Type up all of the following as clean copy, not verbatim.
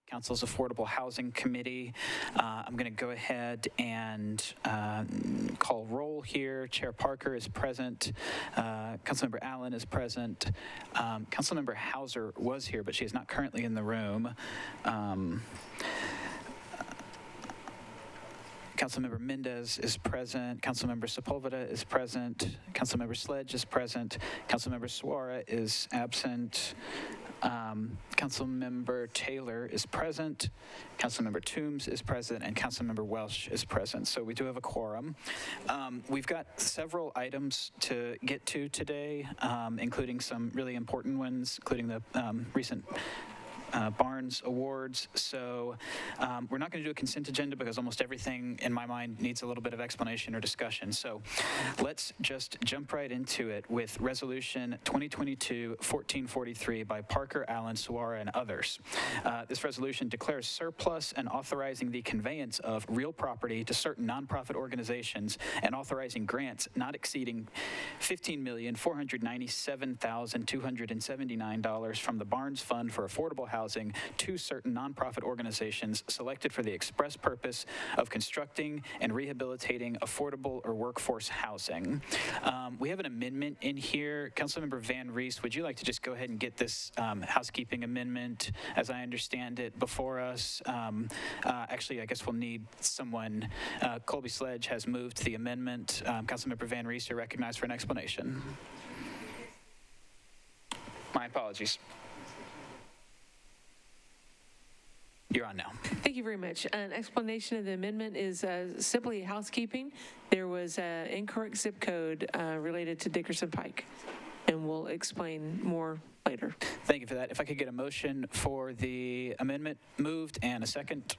Council's Affordable Housing Committee. I'm going to go ahead and call roll here. Chair Parker is present. Councilmember Allen is present. Councilmember Hauser was here, but she is not currently in the room. Councilmember Mendez is present. Councilmember Sepulveda is present. Councilmember Sledge is present. Councilmember Suara is absent. Councilmember Taylor is present. Councilmember Toombs is present, and Councilmember Welsh is present. So we do have a quorum. We've got several items to get to today, including some really important ones, including the recent Barnes Awards. So we're not going to do a consent agenda because almost everything in my mind needs a little bit of explanation or discussion. So let's just jump right into it with Resolution 2022-1443 by Parker, Allen, Suara, and others. This resolution declares surplus and authorizing the conveyance of real property to certain nonprofit organizations and authorizing grants not exceeding $15,497,279 from the Barnes Fund for Affordable Housing to certain nonprofit organizations selected for the express purpose of constructing and rehabilitating affordable or workforce housing. We have an amendment in here. Councilmember Van Rees, would you like to just go ahead and get this housekeeping amendment, as I understand it, before us? Actually, I guess we'll need someone. Colby Sledge has moved the amendment. Councilmember Van Rees, you're recognized for an explanation. My apologies. You're on now. Thank you very much. An explanation of the amendment is simply housekeeping. There was an incorrect zip code related to Dickerson Pike, and we'll explain more later. Thank you for that. If I could get a motion for the amendment moved and a second.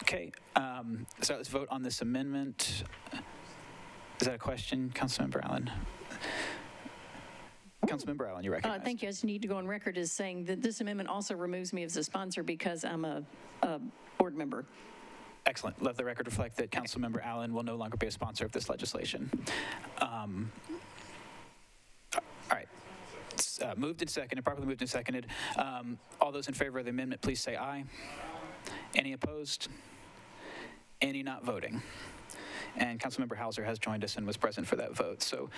Okay, so let's vote on this amendment. Is that a question, Councilmember Allen? Councilmember Allen, you recognize. Thank you. I just need to go on record as saying that this amendment also removes me as a sponsor because I'm a board member. Excellent. Let the record reflect that Councilmember Allen will no longer be a sponsor of this legislation. All right. It's, moved and seconded, properly moved and seconded. All those in favor of the amendment, please say aye. Any opposed? Any not voting? And Councilmember Hauser has joined us and was present for that vote. So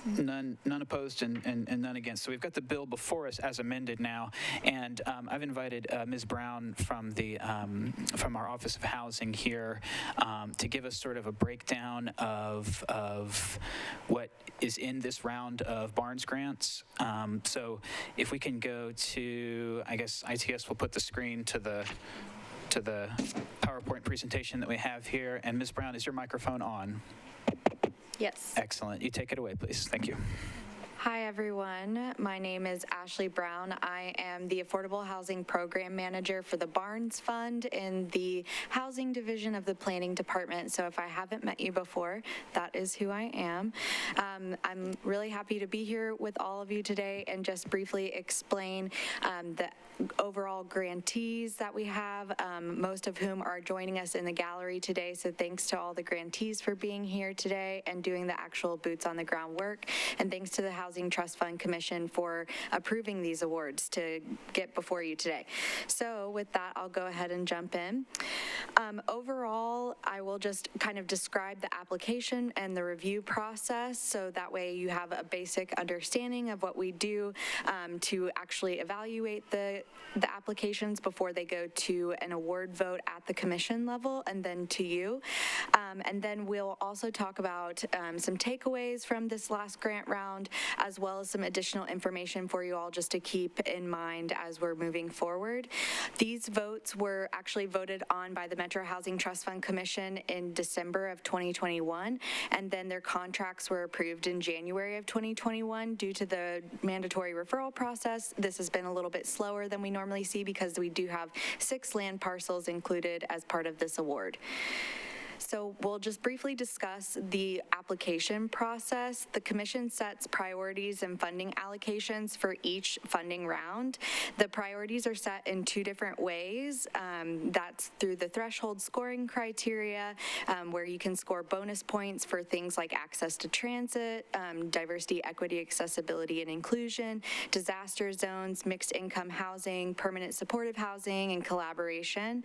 none opposed and none against. So we've got the bill before us as amended now, and I've invited Ms. Brown from our Office of Housing here to give us sort of a breakdown of what is in this round of Barnes grants. So if we can go to, I guess ITS will put the screen to the PowerPoint presentation that we have here. And Ms. Brown, is your microphone on? Yes. Excellent. You take it away, please. Thank you. Hi, everyone. My name is Ashley Brown. I am the Affordable Housing Program Manager for the Barnes Fund in the Housing Division of the Planning Department. So if I haven't met you before, that is who I am. I'm really happy to be here with all of you today and just briefly explain the overall grantees that we have, most of whom are joining us in the gallery today. So thanks to all the grantees for being here today and doing the actual boots on the ground work. And thanks to the Housing Trust Fund Commission for approving these awards to get before you today. So with that, I'll go ahead and jump in. Overall, I will just kind of describe the application and the review process, so that way you have a basic understanding of what we do to actually evaluate the applications before they go to an award vote at the commission level and then to you. And then we'll also talk about some takeaways from this last grant round, as well as some additional information for you all just to keep in mind as we're moving forward. These votes were actually voted on by the Metro Housing Trust Fund Commission in December of 2021, and then their contracts were approved in January of 2021 due to the mandatory referral process. This has been a little bit slower than we normally see because we do have 6 land parcels included as part of this award. So we'll just briefly discuss the application process. The commission sets priorities and funding allocations for each funding round. The priorities are set in two different ways. That's through the threshold scoring criteria, where you can score bonus points for things like access to transit, diversity, equity, accessibility, and inclusion, disaster zones, mixed income housing, permanent supportive housing, and collaboration.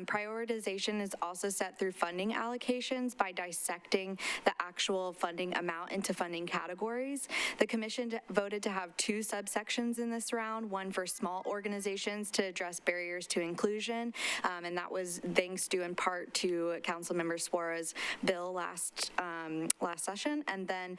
Prioritization is also set through funding allocations by dissecting the actual funding amount into funding categories. The commission voted to have two subsections in this round, one for small organizations to address barriers to inclusion, and that was thanks due in part to Councilmember Suarez's bill last session, and then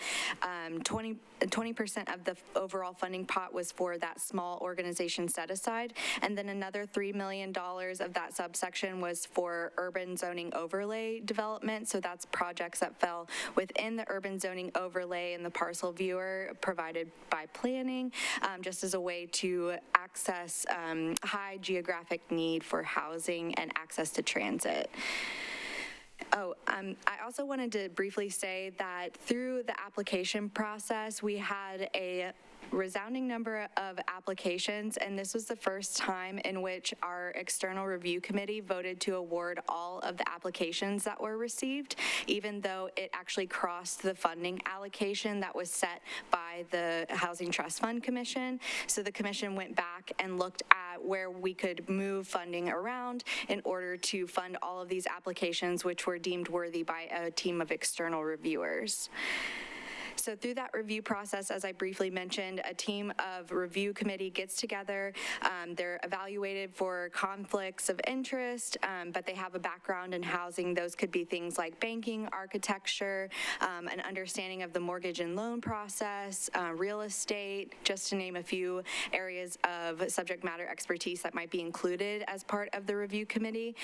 20% of the overall funding pot was for that small organization set aside, and then another $3 million of that subsection was for urban zoning overlay development. So that's projects that fell within the urban zoning overlay and the parcel viewer provided by planning, just as a way to access high geographic need for housing and access to transit. I also wanted to briefly say that through the application process, we had a resounding number of applications, and this was the first time in which our external review committee voted to award all of the applications that were received, even though it actually crossed the funding allocation that was set by the Housing Trust Fund Commission. So the commission went back and looked at where we could move funding around in order to fund all of these applications, which were deemed worthy by a team of external reviewers. So through that review process, as I briefly mentioned, a team of review committee gets together. They're evaluated for conflicts of interest, but they have a background in housing. Those could be things like banking, architecture, an understanding of the mortgage and loan process, real estate, just to name a few areas of subject matter expertise that might be included as part of the review committee.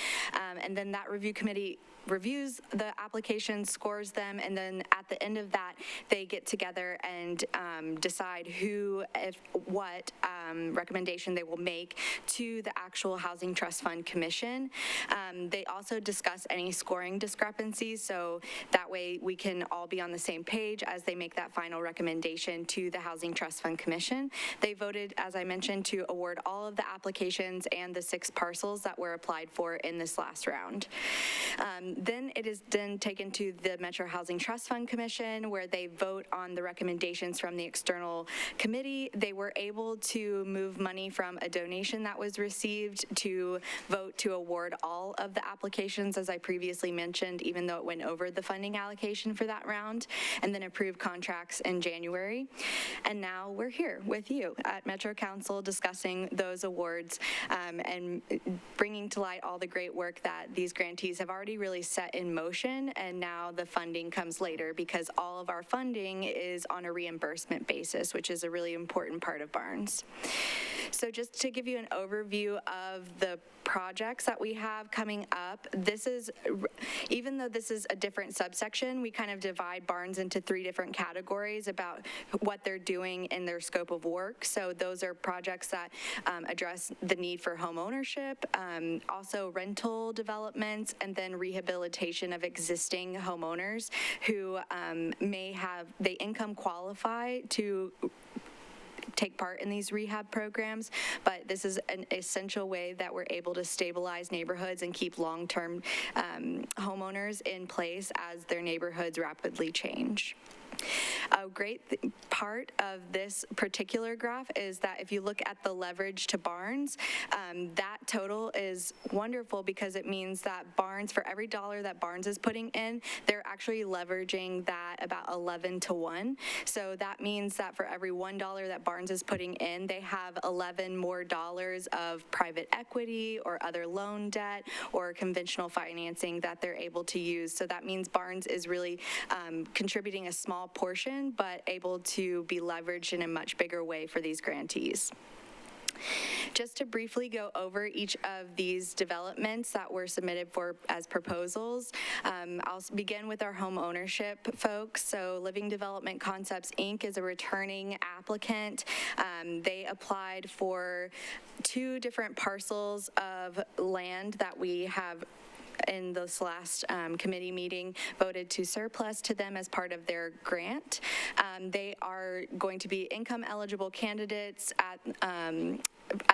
And then that review committee reviews the application, scores them, and then at the end of that, they get together and decide who, if what recommendation they will make to the actual Housing Trust Fund Commission. They also discuss any scoring discrepancies, so that way we can all be on the same page as they make that final recommendation to the Housing Trust Fund Commission. They voted, as I mentioned, to award all of the applications and the 6 parcels that were applied for in this last round. Then it is then taken to the Metro Housing Trust Fund Commission, where they vote on the recommendations from the external committee. They were able to move money from a donation that was received to vote to award all of the applications, as I previously mentioned, even though it went over the funding allocation for that round, and then approve contracts in January. And now we're here with you at Metro Council discussing those awards and bringing to light all the great work that these grantees have already really set in motion, and now the funding comes later because all of our funding is on a reimbursement basis, which is a really important part of Barnes. So just to give you an overview of the projects that we have coming up, this is, even though this is a different subsection, we kind of divide Barnes into 3 different categories about what they're doing in their scope of work. So those are projects that address the need for home ownership, also rental developments, and then rehabilitation of existing homeowners who they income qualify to take part in these rehab programs, but this is an essential way that we're able to stabilize neighborhoods and keep long-term homeowners in place as their neighborhoods rapidly change. A great part of this particular graph is that if you look at the leverage to Barnes, that total is wonderful because it means that Barnes, for every dollar that Barnes is putting in, they're actually leveraging that about 11 to 1. So that means that for every $1 that Barnes is putting in, they have 11 more dollars of private equity or other loan debt or conventional financing that they're able to use. So that means Barnes is really contributing a small portion, but able to be leveraged in a much bigger way for these grantees. Just to briefly go over each of these developments that were submitted for as proposals, I'll begin with our home ownership folks. So Living Development Concepts, Inc. is a returning applicant. They applied for 2 different parcels of land that we have in this last committee meeting, voted to surplus to them as part of their grant. They are going to be income eligible candidates at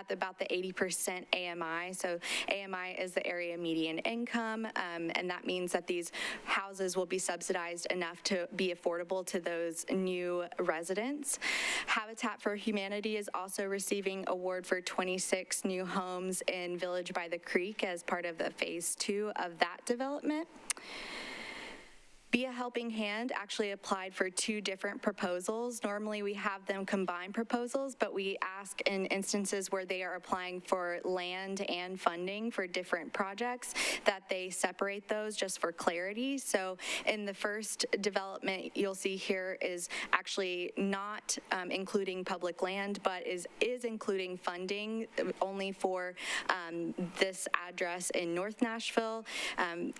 about the 80% AMI. So AMI is the area median income, and that means that these houses will be subsidized enough to be affordable to those new residents. Habitat for Humanity is also receiving award for 26 new homes in Village by the Creek as part of the phase 2 of that development. Be a Helping Hand actually applied for 2 different proposals. Normally we have them combine proposals, but we ask in instances where they are applying for land and funding for different projects that they separate those just for clarity. So in the first development you'll see here is actually not including public land, but is including funding only for this address in North Nashville,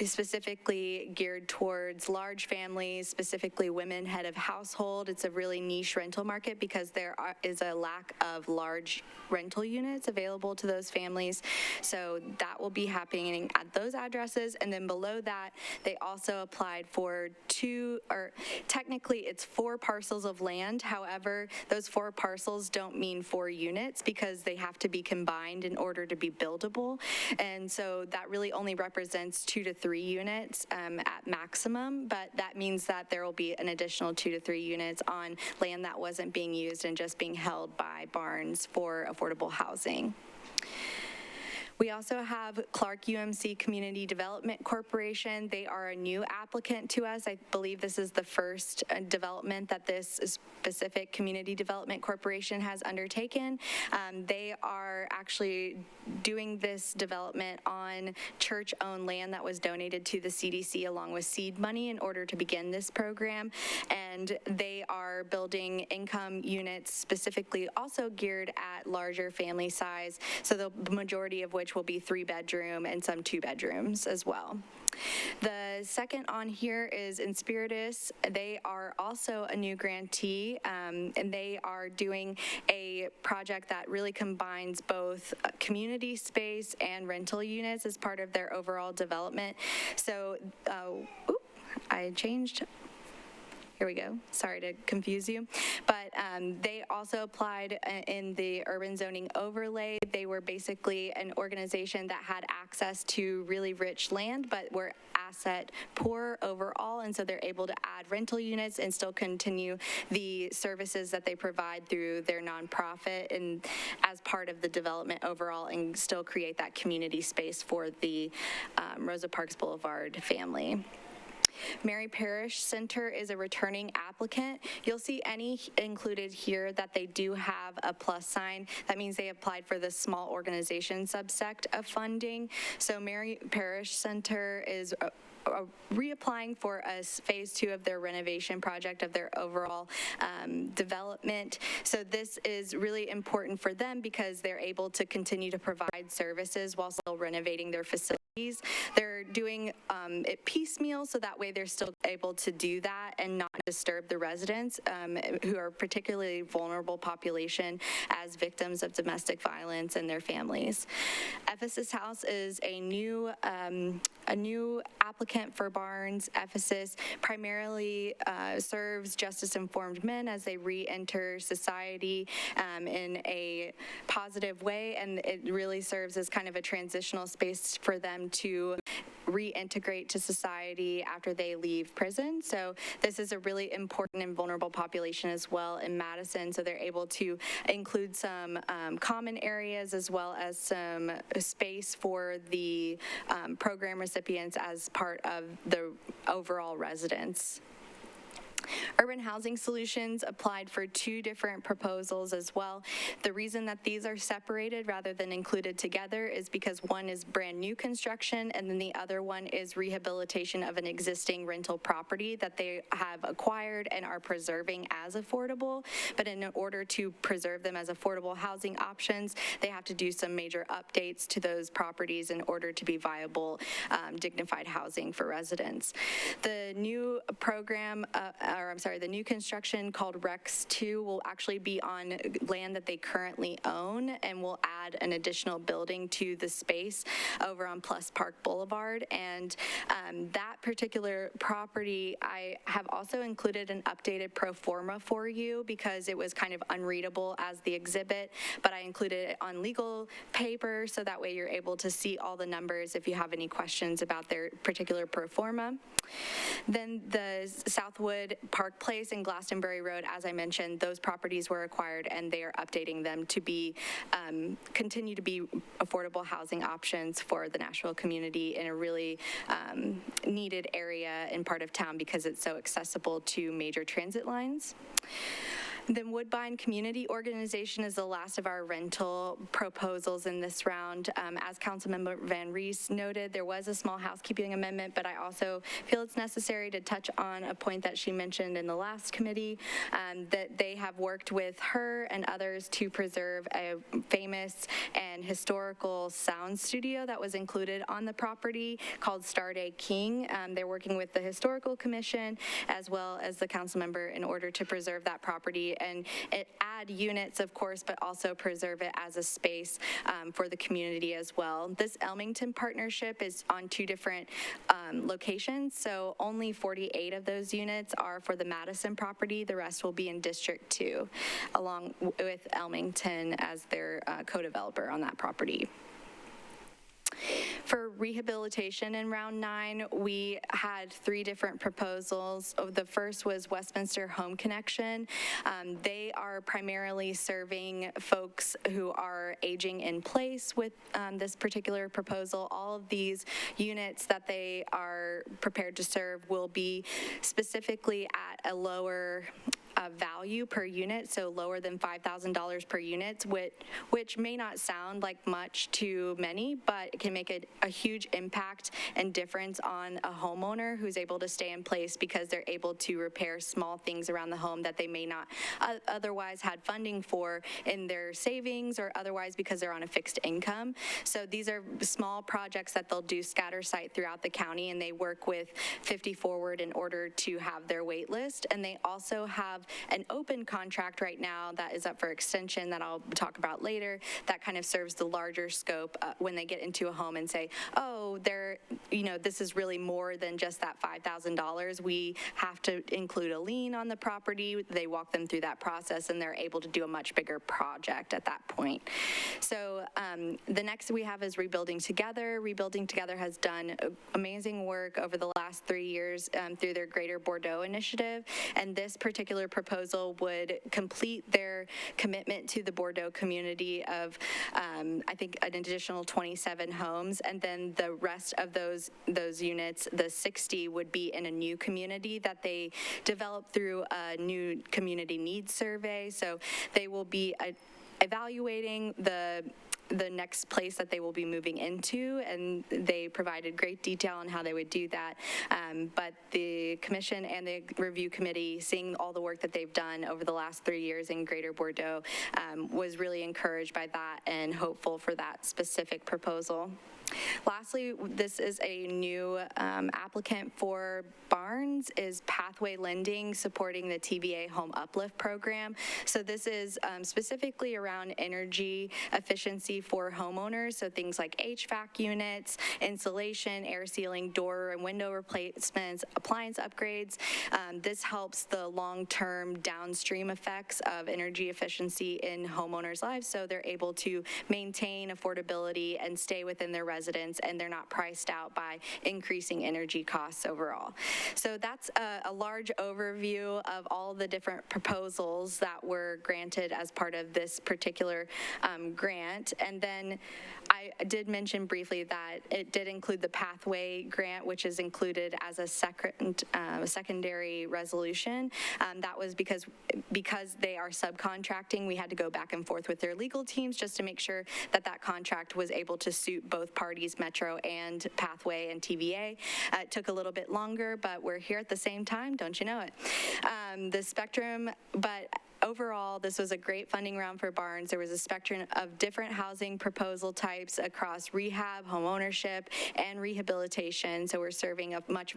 specifically geared towards large families, specifically women head of household. It's a really niche rental market because there is a lack of large rental units available to those families. So that will be happening at those addresses. And then below that, they also applied for 2, or technically it's 4 parcels of land. However, those 4 parcels don't mean 4 units because they have to be combined in order to be buildable. And so that really only represents 2 to 3 units at maximum. But that means that there will be an additional 2 to 3 units on land that wasn't being used and just being held by Barnes for affordable housing. We also have Clark UMC Community Development Corporation. They are a new applicant to us. I believe this is the first development that this specific community development corporation has undertaken. They are actually doing this development on church-owned land that was donated to the CDC along with seed money in order to begin this program. And they are building income units specifically also geared at larger family size. So the majority of which will be 3-bedroom and some 2-bedrooms as well. The second on here is Inspiritus. They are also a new grantee, and they are doing a project that really combines both community space and rental units as part of their overall development. So, I changed. Here we go. Sorry to confuse you. But they also applied in the urban zoning overlay. They were basically an organization that had access to really rich land, but were asset poor overall, and so they're able to add rental units and still continue the services that they provide through their nonprofit and as part of the development overall, and still create that community space for the Rosa Parks Boulevard family. Mary Parish Center is a returning applicant. You'll see any included here that they do have a plus sign. That means they applied for the small organization subsect of funding. So Mary Parish Center is reapplying for a phase 2 of their renovation project of their overall development. So this is really important for them because they're able to continue to provide services while still renovating their facilities. They're doing it piecemeal, so that way they're still able to do that and not disturb the residents who are particularly vulnerable population as victims of domestic violence and their families. Ephesus House is a new applicant for Barnes. Ephesus primarily serves justice-informed men as they re-enter society in a positive way, and it really serves as kind of a transitional space for them to reintegrate to society after they leave prison. So this is a really important and vulnerable population as well in Madison, so they're able to include some common areas as well as some space for the program recipients as part of the overall residence. Urban Housing Solutions applied for 2 different proposals as well. The reason that these are separated rather than included together is because one is brand new construction and then the other one is rehabilitation of an existing rental property that they have acquired and are preserving as affordable. But in order to preserve them as affordable housing options, they have to do some major updates to those properties in order to be viable, dignified housing for residents. The new program the new construction called Rex 2 will actually be on land that they currently own, and will add an additional building to the space over on Plus Park Boulevard. And that particular property, I have also included an updated pro forma for you because it was kind of unreadable as the exhibit, but I included it on legal paper so that way you're able to see all the numbers if you have any questions about their particular pro forma. Then the Southwood Park Place and Glastonbury Road, as I mentioned, those properties were acquired and they are updating them to be continue to be affordable housing options for the Nashville community in a really needed area and part of town because it's so accessible to major transit lines. Then Woodbine Community Organization is the last of our rental proposals in this round. As Councilmember Van Rees noted, there was a small housekeeping amendment, but I also feel it's necessary to touch on a point that she mentioned in the last committee, that they have worked with her and others to preserve a famous and historical sound studio that was included on the property called Starday King. They're working with the Historical Commission as well as the council member in order to preserve that property and add units, of course, but also preserve it as a space for the community as well. This Elmington partnership is on 2 different locations, so only 48 of those units are for the Madison property. The rest will be in District 2, along with Elmington as their co-developer on that property. For rehabilitation in round 9, we had 3 different proposals. The first was Westminster Home Connection. They are primarily serving folks who are aging in place with this particular proposal. All of these units that they are prepared to serve will be specifically at a lower value per unit, so lower than $5,000 per unit, which may not sound like much to many, but it can make a huge impact and difference on a homeowner who's able to stay in place because they're able to repair small things around the home that they may not otherwise had funding for in their savings or otherwise because they're on a fixed income. So these are small projects that they'll do scatter site throughout the county, and they work with 50 Forward in order to have their wait list. And they also have an open contract right now that is up for extension that I'll talk about later that kind of serves the larger scope when they get into a home and say, oh, this is really more than just that $5,000. We have to include a lien on the property. They walk them through that process and they're able to do a much bigger project at that point. So the next we have is Rebuilding Together. Rebuilding Together has done amazing work over the last 3 years through their Greater Bordeaux initiative, and this particular proposal would complete their commitment to the Bordeaux community of, I think, an additional 27 homes, and then the rest of those units, the 60, would be in a new community that they developed through a new community needs survey. So they will be evaluating the next place that they will be moving into, and they provided great detail on how they would do that. But the commission and the review committee, seeing all the work that they've done over the last 3 years in Greater Bordeaux, was really encouraged by that and hopeful for that specific proposal. Lastly, this is a new applicant for Barnes, is Pathway Lending, supporting the TVA Home Uplift Program. So this is specifically around energy efficiency for homeowners, so things like HVAC units, insulation, air sealing, door and window replacements, appliance upgrades. This helps the long-term downstream effects of energy efficiency in homeowners' lives, so they're able to maintain affordability and stay within their residents, and they're not priced out by increasing energy costs overall. So that's a large overview of all the different proposals that were granted as part of this particular grant. And then I did mention briefly that it did include the Pathway grant, which is included as a secondary resolution. That was because they are subcontracting, we had to go back and forth with their legal teams just to make sure that contract was able to suit both parties, Metro and Pathway and TVA. It took a little bit longer, but we're here at the same time, don't you know it? The Spectrum, but overall, this was a great funding round for Barnes. There was a spectrum of different housing proposal types across rehab, homeownership, and rehabilitation. So we're serving a much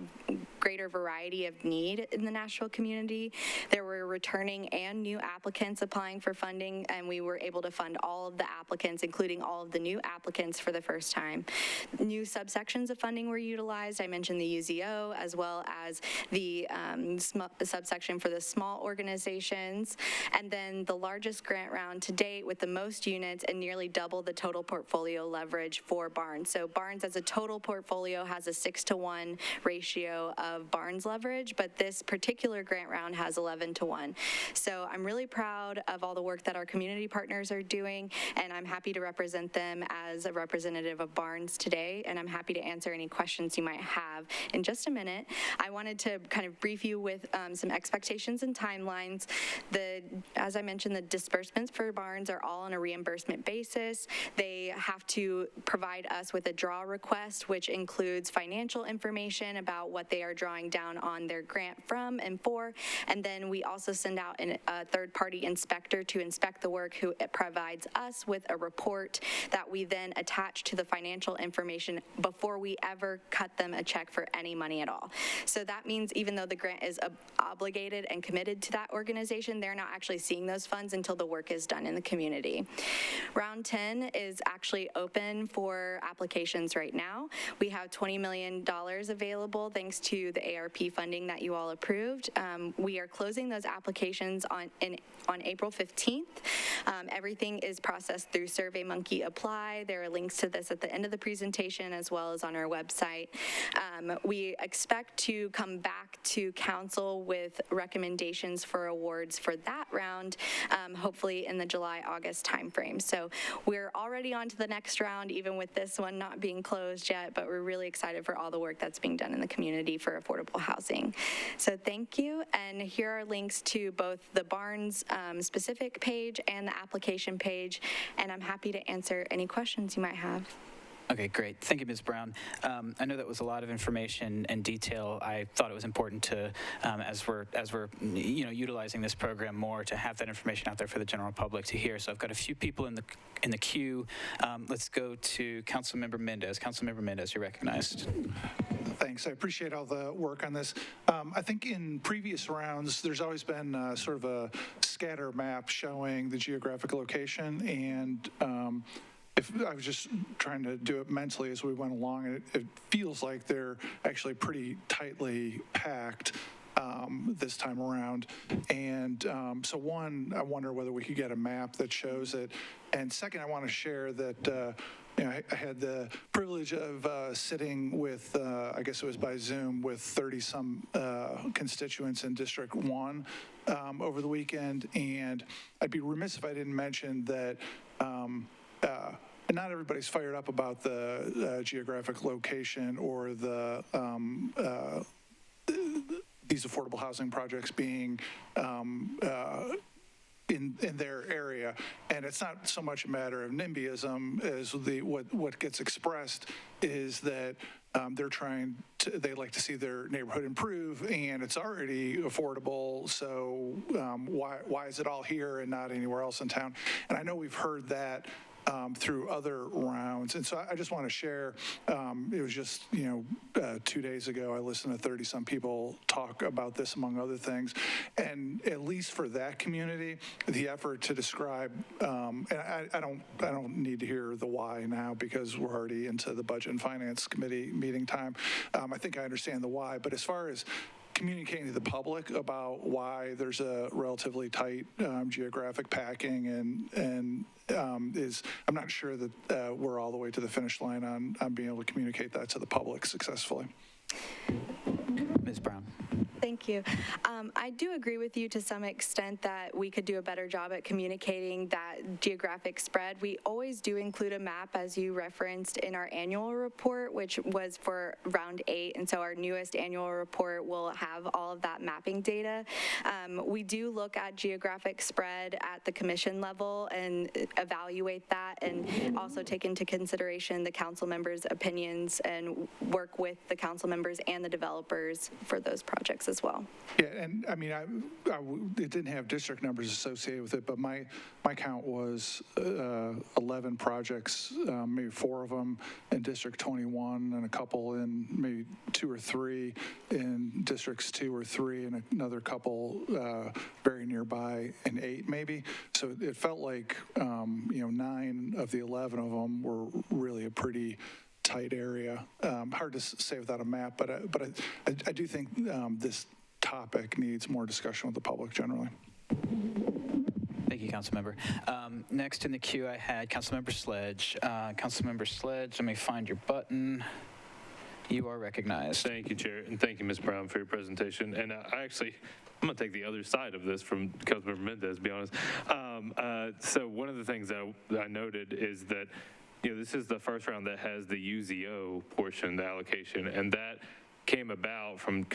greater variety of need in the Nashville community. There were returning and new applicants applying for funding, and we were able to fund all of the applicants, including all of the new applicants for the first time. New subsections of funding were utilized. I mentioned the UZO, as well as the subsection for the small organizations, and then the largest grant round to date with the most units and nearly double the total portfolio leverage for Barnes. So Barnes as a total portfolio has a 6-to-1 ratio of Barnes leverage, but this particular grant round has 11-to-1. So I'm really proud of all the work that our community partners are doing, and I'm happy to represent them as a representative of Barnes today, and I'm happy to answer any questions you might have in just a minute. I wanted to kind of brief you with some expectations and timelines. As I mentioned, the disbursements for Barnes are all on a reimbursement basis. They have to provide us with a draw request, which includes financial information about what they are drawing down on their grant from and for, and then we also send out a third-party inspector to inspect the work, who provides us with a report that we then attach to the financial information before we ever cut them a check for any money at all. So that means even though the grant is obligated and committed to that organization, they're not actually seeing those funds until the work is done in the community. Round 10 is actually open for applications right now. We have $20 million available thanks to the ARP funding that you all approved. We are closing those applications on April 15th. Everything is processed through SurveyMonkey Apply. There are links to this at the end of the presentation as well as on our website. We expect to come back to council with recommendations for awards for that round, hopefully in the July-August timeframe. So we're already on to the next round, even with this one not being closed yet, but we're really excited for all the work that's being done in the community for affordable housing. So thank you, and here are links to both the Barnes specific page and the application page, and I'm happy to answer any questions you might have. Okay, great. Thank you, Ms. Brown. I know that was a lot of information and detail. I thought it was important to, as we're utilizing this program more, to have that information out there for the general public to hear. So I've got a few people in the queue. Let's go to Councilmember Mendez. Councilmember Mendez, you're recognized. Thanks. I appreciate all the work on this. I think in previous rounds, there's always been sort of a scatter map showing the geographic location, and if I was just trying to do it mentally as we went along, and it feels like they're actually pretty tightly packed this time around. And so one, I wonder whether we could get a map that shows it. And second, I want to share that I had the privilege of sitting with, I guess it was by Zoom, with 30-some constituents in District 1 over the weekend. And I'd be remiss if I didn't mention that not everybody's fired up about the geographic location or the these affordable housing projects being in their area, and it's not so much a matter of NIMBYism as what gets expressed is that they like to see their neighborhood improve, and it's already affordable, so why is it all here and not anywhere else in town? And I know we've heard that through other rounds. And so I just want to share, it was just, 2 days ago, I listened to 30-some people talk about this, among other things. And at least for that community, the effort to describe, and I don't need to hear the why now because we're already into the Budget and Finance Committee meeting time. I think I understand the why, but as far as communicating to the public about why there's a relatively tight geographic packing and I'm not sure that we're all the way to the finish line on being able to communicate that to the public successfully. Ms. Brown. Thank you. I do agree with you to some extent that we could do a better job at communicating that geographic spread. We always do include a map, as you referenced, in our annual report, which was for round 8, and so our newest annual report will have all of that mapping data. We do look at geographic spread at the commission level and evaluate that, and also take into consideration the council members' opinions and work with the council members and the developers for those projects projects as well. Yeah, and I mean, it didn't have district numbers associated with it, but my count was 11 projects, maybe 4 of them in District 21, and a couple in maybe 2 or 3 in Districts 2 or 3, and another couple very nearby in 8 maybe. So it felt like 9 of the 11 of them were really a pretty tight area. Hard to say without a map, but I do think this topic needs more discussion with the public generally. Thank you, Councilmember. Next in the queue, I had Councilmember Sledge. Councilmember Sledge, let me find your button. You are recognized. Thank you, Chair, and thank you, Ms. Brown, for your presentation. And I'm going to take the other side of this from Councilmember Mendez, to be honest. So one of the things that I noted is that this is the first round that has the UZO portion, the allocation, and that came about from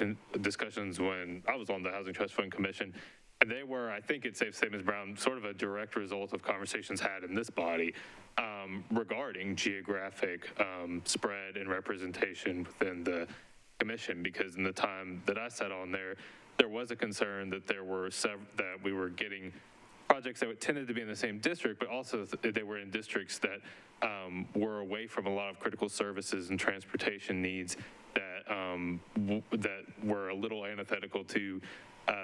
discussions when I was on the Housing Trust Fund Commission, and they were, I think it's safe to say, Ms. Brown, sort of a direct result of conversations had in this body regarding geographic spread and representation within the commission, because in the time that I sat on there was a concern that there were that we were getting projects that tended to be in the same district, but also they were in districts that were away from a lot of critical services and transportation needs that were a little antithetical to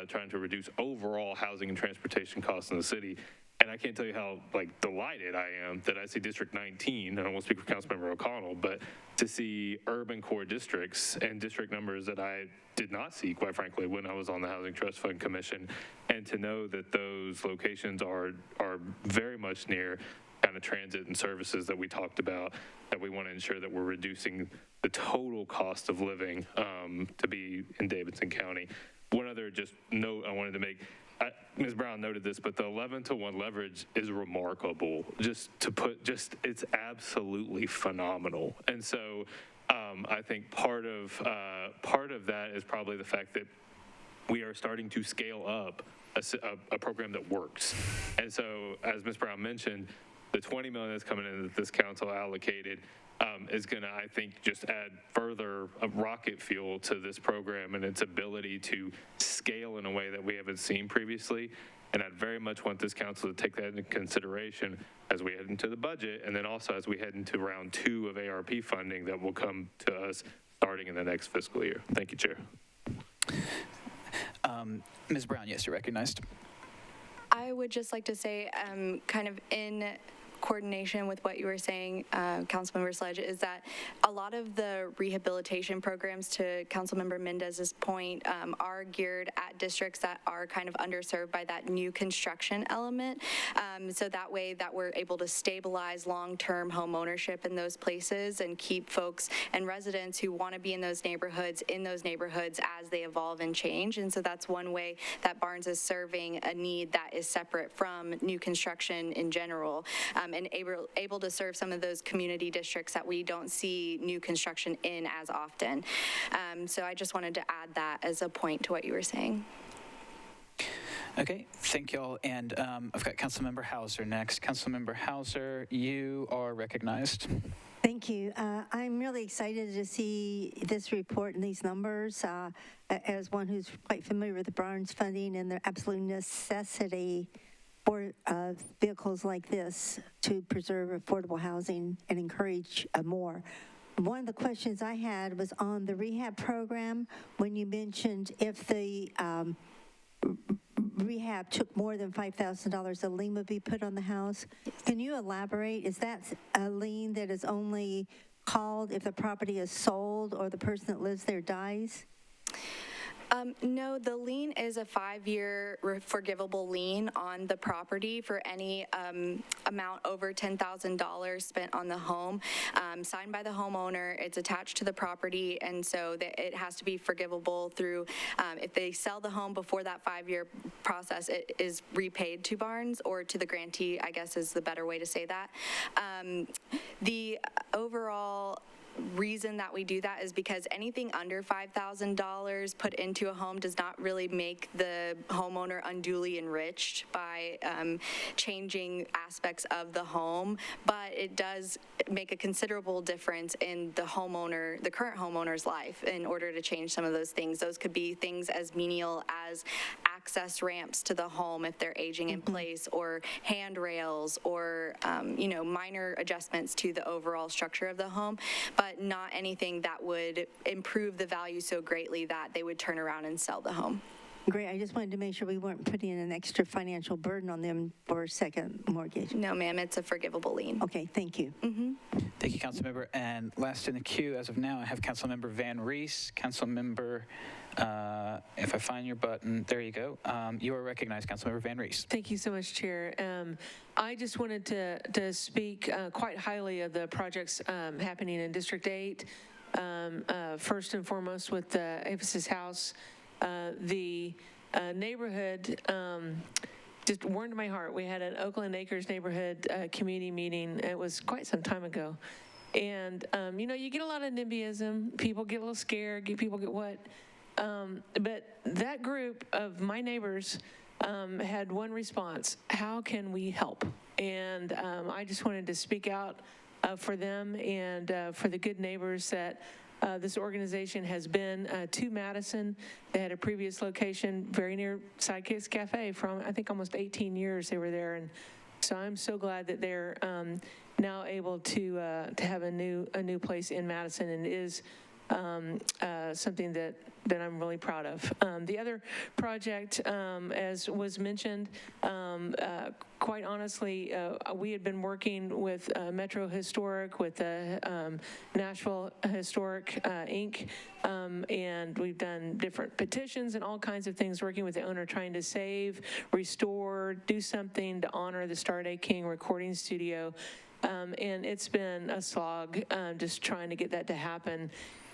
trying to reduce overall housing and transportation costs in the city. And I can't tell you how delighted I am that I see District 19, and I won't speak for Councilmember O'Connell, but to see urban core districts and district numbers that I did not see, quite frankly, when I was on the Housing Trust Fund Commission, and to know that those locations are very much near kind of transit and services that we talked about, that we want to ensure that we're reducing the total cost of living to be in Davidson County. One other just note I wanted to make, Ms. Brown noted this, but the 11-to-1 leverage is remarkable. It's absolutely phenomenal. And so I think part of that is probably the fact that we are starting to scale up a program that works. And so, as Ms. Brown mentioned, the $20 million that's coming in that this council allocated is going to, I think, just add further rocket fuel to this program and its ability to scale in a way that we haven't seen previously. And I'd very much want this council to take that into consideration as we head into the budget, and then also as we head into round 2 of ARP funding that will come to us starting in the next fiscal year. Thank you, Chair. Ms. Brown, yes, you're recognized. I would just like to say, kind of in coordination with what you were saying, Councilmember Sledge, is that a lot of the rehabilitation programs, to Councilmember Mendez's point, are geared at districts that are kind of underserved by that new construction element. So that way that we're able to stabilize long-term home ownership in those places and keep folks and residents who want to be in those neighborhoods as they evolve and change. And so that's one way that Barnes is serving a need that is separate from new construction in general. And able to serve some of those community districts that we don't see new construction in as often. So I just wanted to add that as a point to what you were saying. Okay, thank y'all. And I've got Councilmember Hauser next. Councilmember Hauser, you are recognized. Thank you. I'm really excited to see this report and these numbers. As one who's quite familiar with the Barnes funding and the absolute necessity for vehicles like this to preserve affordable housing and encourage more. One of the questions I had was on the rehab program, when you mentioned if the rehab took more than $5,000, a lien would be put on the house. Can you elaborate? Is that a lien that is only called if the property is sold or the person that lives there dies? No, the lien is a 5-year forgivable lien on the property for any amount over $10,000 spent on the home, signed by the homeowner. It's attached to the property, and so it has to be forgivable through, if they sell the home before that 5-year process, it is repaid to Barnes or to the grantee, I guess is the better way to say that. The overall reason that we do that is because anything under $5,000 put into a home does not really make the homeowner unduly enriched by changing aspects of the home, but it does make a considerable difference in the current homeowner's life in order to change some of those things. Those could be things as menial as access ramps to the home if they're aging in place, or handrails, or minor adjustments to the overall structure of the home, but not anything that would improve the value so greatly that they would turn around and sell the home. Great. I just wanted to make sure we weren't putting an extra financial burden on them for a second mortgage. No, ma'am, it's a forgivable lien. Okay, thank you. Thank you, Councilmember. And last in the queue as of now, I have Councilmember Van Rees. Councilmember, if I find your button, there you go. You are recognized, Councilmember Van Rees. Thank you so much, Chair. I just wanted to speak quite highly of the projects happening in District 8. First and foremost with the Avis's house. The neighborhood just warmed my heart. We had an Oakland Acres neighborhood community meeting. It was quite some time ago. And, you get a lot of NIMBYism. People get a little scared. People get what? But that group of my neighbors had one response: how can we help? And I just wanted to speak out for them and for the good neighbors that this organization has been to Madison. They had a previous location very near Sidekicks Cafe from, I think, almost 18 years they were there. And so I'm so glad that they're now able to have a new place in Madison, and it is something that I'm really proud of. The other project, as was mentioned, quite honestly, we had been working with Metro Historic, with Nashville Historic, Inc., and we've done different petitions and all kinds of things, working with the owner, trying to save, restore, do something to honor the Star-Day King recording studio. And it's been a slog just trying to get that to happen.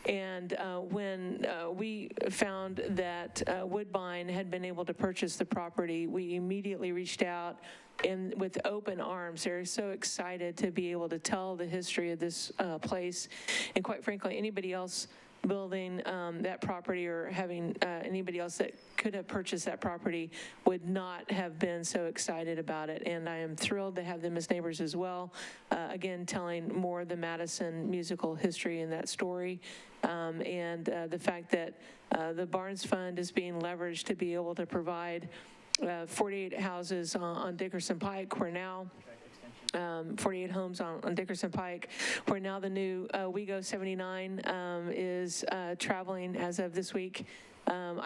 And when we found that Woodbine had been able to purchase the property, we immediately reached out and with open arms. They're so excited to be able to tell the history of this place. And quite frankly, anybody else building that property or having anybody else that could have purchased that property would not have been so excited about it. And I am thrilled to have them as neighbors as well. Again, telling more of the Madison musical history in that story. And the fact that the Barnes Fund is being leveraged to be able to provide 48 houses on Dickerson Pike. We're now 48 homes on Dickerson Pike, where now the new WeGo 79 is traveling as of this week. I'm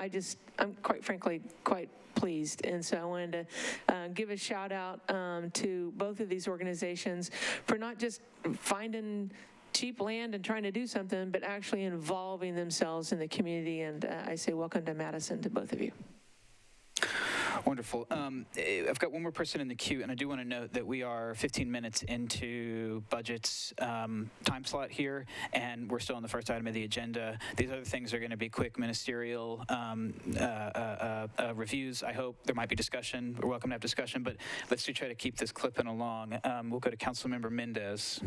quite frankly quite pleased, and so I wanted to give a shout out to both of these organizations for not just finding cheap land and trying to do something, but actually involving themselves in the community. And I say welcome to Madison to both of you. Wonderful. I've got one more person in the queue, and I do want to note that we are 15 minutes into budget's time slot here, and we're still on the first item of the agenda. These other things are going to be quick ministerial reviews. I hope there might be discussion. We're welcome to have discussion, but let's try to keep this clipping along. We'll go to Councilmember Mendez.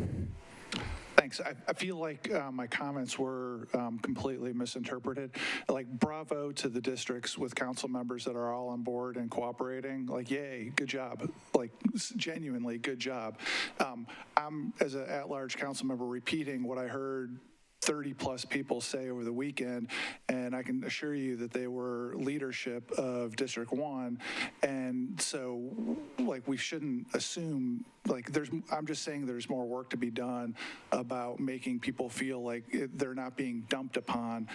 Thanks. I feel like my comments were completely misinterpreted. Like, bravo to the districts with council members that are all on board and cooperating. Like, yay, good job. Like, genuinely good job. I'm, as an at-large council member, repeating what I heard 30-plus people say over the weekend, and I can assure you that they were leadership of District 1, and so, like, we shouldn't assume, like, I'm just saying there's more work to be done about making people feel like they're not being dumped upon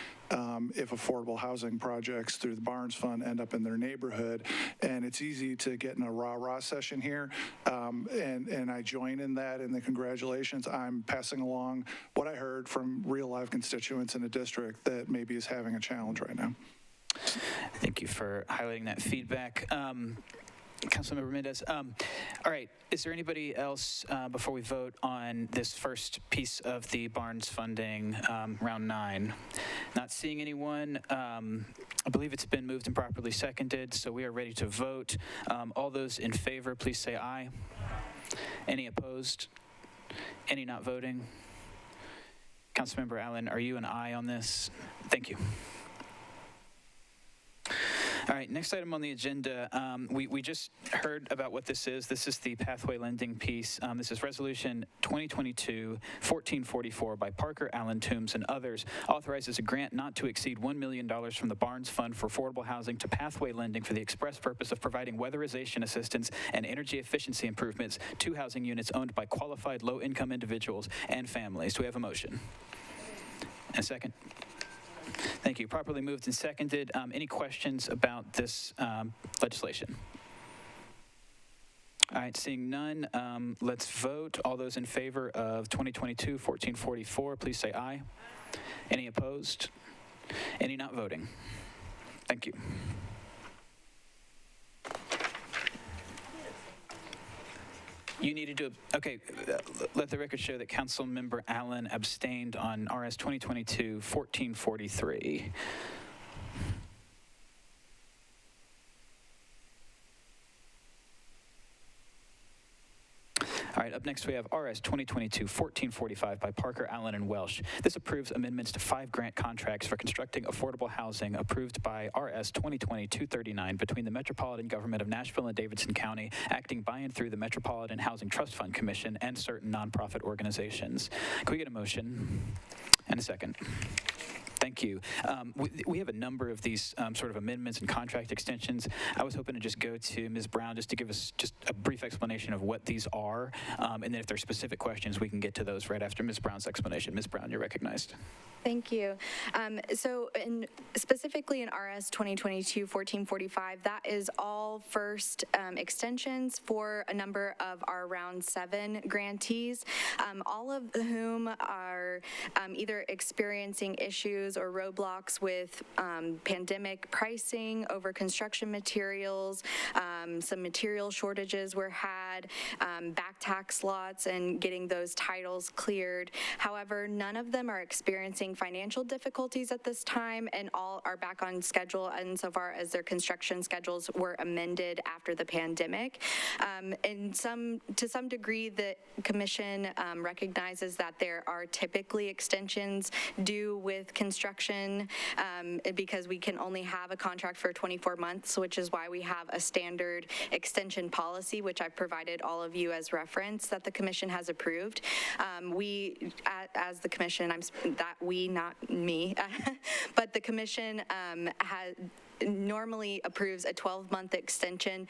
if affordable housing projects through the Barnes Fund end up in their neighborhood, and it's easy to get in a rah-rah session here, and I join in that, in the congratulations. I'm passing along what I heard from real live constituents in a district that maybe is having a challenge right now. Thank you for highlighting that feedback. Councilmember Mendez. All right, is there anybody else before we vote on this first piece of the Barnes funding, round 9? Not seeing anyone. I believe it's been moved and properly seconded, so we are ready to vote. All those in favor, please say aye. Any opposed? Any not voting? Councilmember Allen, are you an aye on this? Thank you. All right, next item on the agenda, we just heard about what this is. This is the pathway lending piece. This is Resolution 2022-1444 by Parker, Allen, Toombs, and others. Authorizes a grant not to exceed $1 million from the Barnes Fund for Affordable Housing to pathway lending for the express purpose of providing weatherization assistance and energy efficiency improvements to housing units owned by qualified low-income individuals and families. Do we have a motion? And a second? Thank you. Properly moved and seconded. Any questions about this legislation? All right, seeing none, let's vote. All those in favor of 2022-1444, please say aye. Any opposed? Any not voting? Thank you. You needed to, okay, let the record show that Councilmember Allen abstained on RS 2022-1443. All right, up next we have RS 2022-1445 by Parker, Allen, and Welsh. This approves amendments to 5 grant contracts for constructing affordable housing approved by RS 2020-239 between the Metropolitan Government of Nashville and Davidson County, acting by and through the Metropolitan Housing Trust Fund Commission and certain nonprofit organizations. Can we get a motion and a second? Thank you. We have a number of these sort of amendments and contract extensions. I was hoping to just go to Ms. Brown just to give us just a brief explanation of what these are, and then if there's specific questions, we can get to those right after Ms. Brown's explanation. Ms. Brown, you're recognized. Thank you. So specifically in RS 2022-1445, that is all first extensions for a number of our round 7 grantees, all of whom are either experiencing issues or roadblocks with pandemic pricing over construction materials, some material shortages were had, back tax lots and getting those titles cleared. However, none of them are experiencing financial difficulties at this time, and all are back on schedule insofar as their construction schedules were amended after the pandemic. And to some degree, the Commission recognizes that there are typically extensions due with construction because we can only have a contract for 24 months, which is why we have a standard extension policy, which I've provided all of you as reference that the Commission has approved. We, as the Commission, not me, but the Commission normally approves a 12-month extension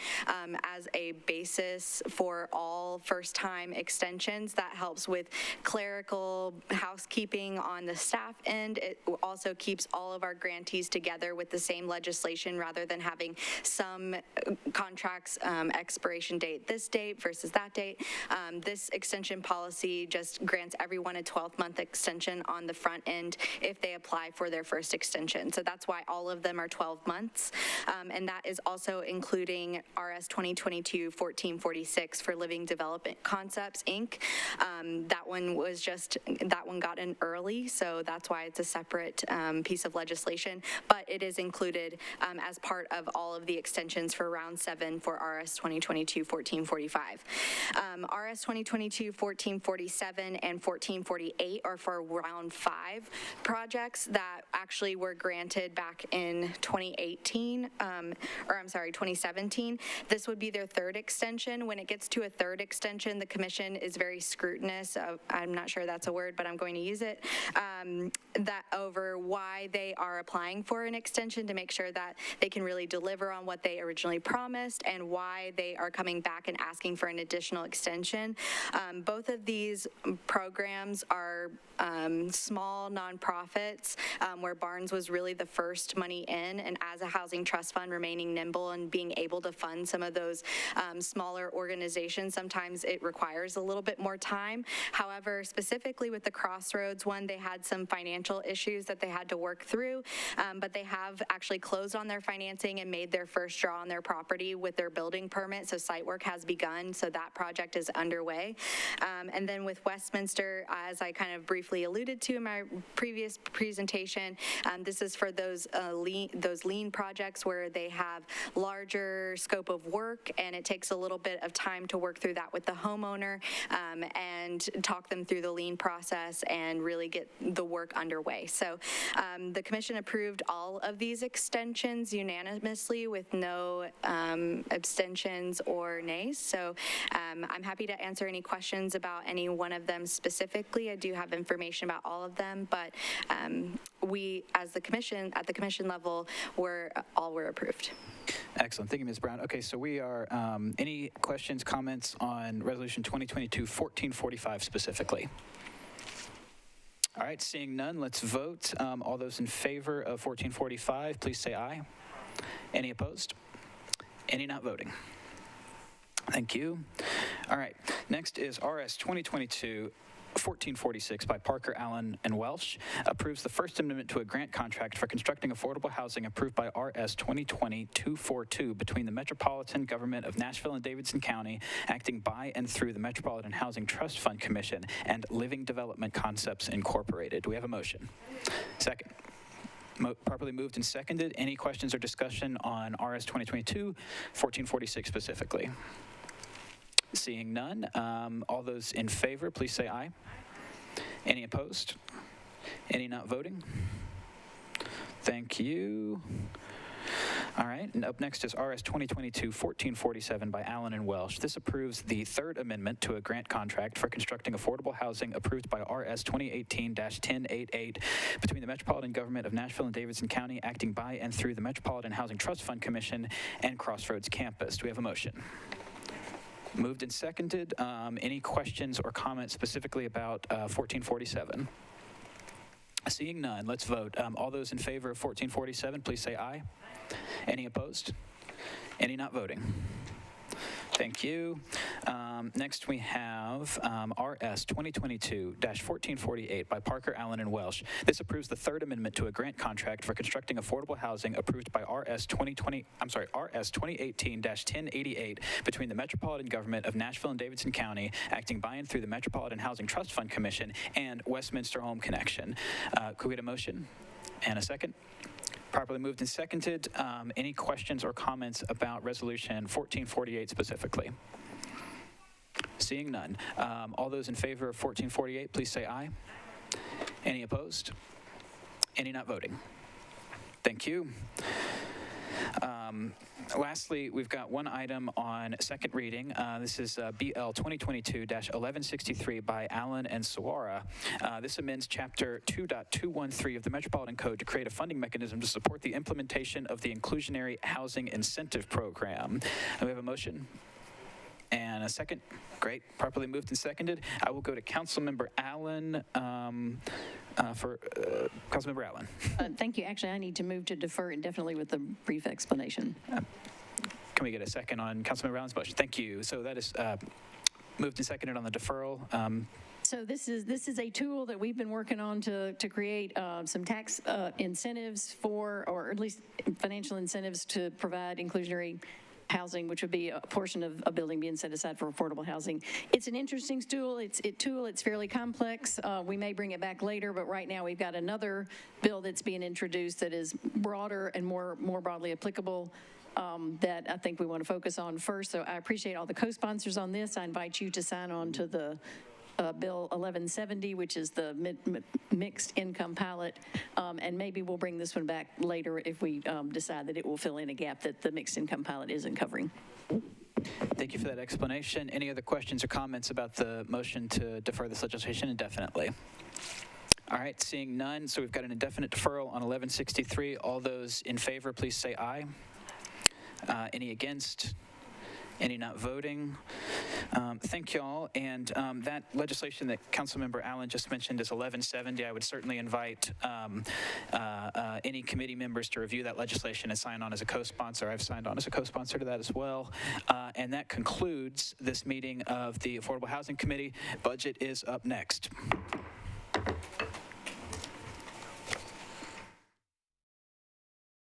as a basis for all first-time extensions. That helps with clerical housekeeping on the staff end. It also keeps all of our grantees together with the same legislation rather than having some contracts expiration date this date versus that date. This extension policy just grants everyone a 12-month extension on the front end if they apply for their first extension. So that's why all of them are 12 months. And that is also including RS 2022-1446 for Living Development Concepts, Inc. That one got in early, so that's why it's a separate piece of legislation, but it is included as part of all of the extensions for round 7 for RS 2022-1445. RS 2022-1447 and 1448 are for round 5 projects that actually were granted back in 2017. This would be their 3rd extension. When it gets to a 3rd extension, the Commission is very scrutinous of, I'm not sure that's a word, but I'm going to use it, that over why they are applying for an extension to make sure that they can really deliver on what they originally promised and why they are coming back and asking for an additional extension. Both of these programs are small nonprofits where Barnes was really the first money in, and as a housing trust fund, remaining nimble and being able to fund some of those smaller organizations, sometimes it requires a little bit more time. However, specifically with the Crossroads one, they had some financial issues that they had to work through, but they have actually closed on their financing and made their first draw on their property with their building permit, so site work has begun, so that project is underway. And then with Westminster, as I kind of briefly alluded to in my previous presentation, this is for those lien building projects where they have larger scope of work, and it takes a little bit of time to work through that with the homeowner and talk them through the lien process and really get the work underway. So the commission approved all of these extensions unanimously with no abstentions or nays. So I'm happy to answer any questions about any one of them specifically. I do have information about all of them, but we, as the commission, at the commission level, all were approved. Excellent. Thank you, Ms. Brown. Okay, so we are, any questions, comments on Resolution 2022-1445 specifically? All right, seeing none, let's vote. All those in favor of 1445, please say aye. Any opposed? Any not voting? Thank you. All right, next is RS 2022-1446 by Parker, Allen, and Welsh, approves the First Amendment to a grant contract for constructing affordable housing approved by RS 2020-242 between the Metropolitan Government of Nashville and Davidson County, acting by and through the Metropolitan Housing Trust Fund Commission and Living Development Concepts Incorporated. Do we have a motion? Second. Properly moved and seconded. Any questions or discussion on RS 2022-1446 specifically? Seeing none, all those in favor, please say aye. Any opposed? Any not voting? Thank you. All right, and up next is RS 2022-1447 by Allen and Welsh. This approves the Third Amendment to a grant contract for constructing affordable housing approved by RS 2018-1088 between the Metropolitan Government of Nashville and Davidson County, acting by and through the Metropolitan Housing Trust Fund Commission and Crossroads Campus. Do we have a motion? Moved and seconded. Any questions or comments specifically about 1447? Seeing none, let's vote. All those in favor of 1447, please say aye. Any opposed? Any not voting? Thank you. Next, we have RS 2022-1448 by Parker, Allen, and Welsh. This approves the Third Amendment to a grant contract for constructing affordable housing approved by RS 2018-1088 between the Metropolitan Government of Nashville and Davidson County, acting by and through the Metropolitan Housing Trust Fund Commission and Westminster Home Connection. Could we get a motion and a second? Properly moved and seconded. Any questions or comments about Resolution 1448 specifically? Seeing none. All those in favor of 1448, please say aye. Any opposed? Any not voting? Thank you. Lastly, we've got one item on second reading. This is BL 2022-1163 by Allen and Sawara. This amends Chapter 2.213 of the Metropolitan Code to create a funding mechanism to support the implementation of the Inclusionary Housing Incentive Program. Do we have a motion? And a second? Great. Properly moved and seconded. I will go to Councilmember Allen Councilmember Allen. Thank you. Actually, I need to move to defer indefinitely with a brief explanation. Can we get a second on Councilmember Allen's motion? Thank you. So that is moved and seconded on the deferral. So this is a tool that we've been working on to create some tax incentives for, or at least financial incentives to provide inclusionary housing, which would be a portion of a building being set aside for affordable housing. It's an interesting tool. It's fairly complex. We may bring it back later, but right now we've got another bill that's being introduced that is broader and more broadly applicable that I think we want to focus on first. So I appreciate all the co-sponsors on this. I invite you to sign on to the Bill 1170, which is the mixed income pilot, and maybe we'll bring this one back later if we decide that it will fill in a gap that the mixed income pilot isn't covering. Thank you for that explanation. Any other questions or comments about the motion to defer this legislation indefinitely? All right, seeing none, so we've got an indefinite deferral on 1163. All those in favor, please say aye. Any against? Any not voting? Thank you all. And that legislation that Councilmember Allen just mentioned is 1170. I would certainly invite any committee members to review that legislation and sign on as a co-sponsor. I've signed on as a co-sponsor to that as well. And that concludes this meeting of the Affordable Housing Committee. Budget is up next.